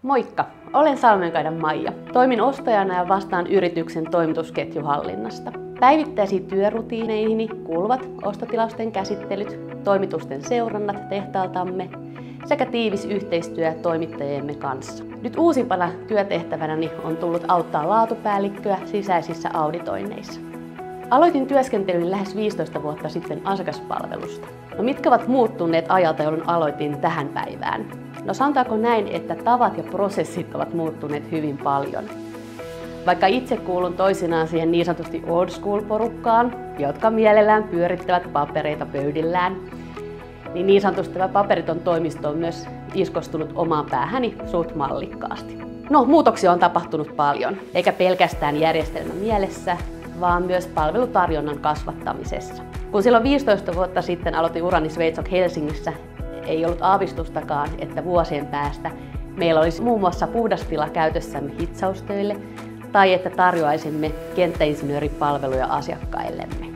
Moikka! Olen Salmenkaidan Maija. Toimin ostajana ja vastaan yrityksen toimitusketjuhallinnasta. Päivittäisiin työrutiineihini kuuluvat ostotilausten käsittelyt, toimitusten seurannat tehtaaltamme sekä tiivis yhteistyö toimittajiemme kanssa. Nyt uusimpana työtehtävänäni on tullut auttaa laatupäällikköä sisäisissä auditoinneissa. Aloitin työskentelyn lähes 15 vuotta sitten asiakaspalvelusta. No mitkä ovat muuttuneet ajalta, jolloin aloitin tähän päivään? No sanotaanko näin, että tavat ja prosessit ovat muuttuneet hyvin paljon. Vaikka itse kuulun toisinaan siihen niin sanotusti old school porukkaan, jotka mielellään pyörittävät papereita pöydillään, niin sanotusti tämä paperiton toimisto on myös iskostunut omaan päähäni suht mallikkaasti. No, muutoksia on tapahtunut paljon, eikä pelkästään järjestelmän mielessä, vaan myös palvelutarjonnan kasvattamisessa. Kun silloin 15 vuotta sitten aloitin urani Sveitsok Helsingissä, ei ollut aavistustakaan, että vuosien päästä meillä olisi muun muassa puhdas tila käytössämme hitsaustöille tai että tarjoaisimme kenttäinsinööripalveluja asiakkaillemme.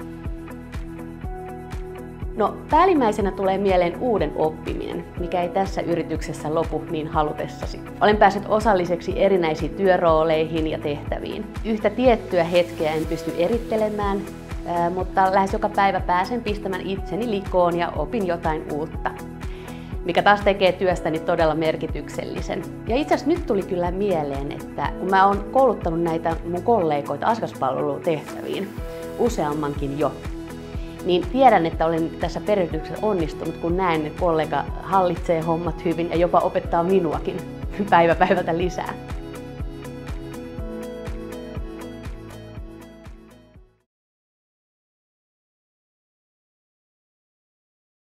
No, päällimmäisenä tulee mieleen uuden oppiminen, mikä ei tässä yrityksessä lopu niin halutessasi. Olen päässyt osalliseksi erinäisiin työrooleihin ja tehtäviin. Yhtä tiettyä hetkeä en pysty erittelemään, mutta lähes joka päivä pääsen pistämään itseni likoon ja opin jotain uutta, mikä taas tekee työstäni todella merkityksellisen. Ja itse asiassa nyt tuli kyllä mieleen, että kun mä oon kouluttanut näitä mun kollegoita asiakaspalvelutehtäviin useammankin jo, niin tiedän, että olen tässä perehdytyksessä onnistunut, kun näen, että kollega hallitsee hommat hyvin ja jopa opettaa minuakin päivä päivältä lisää.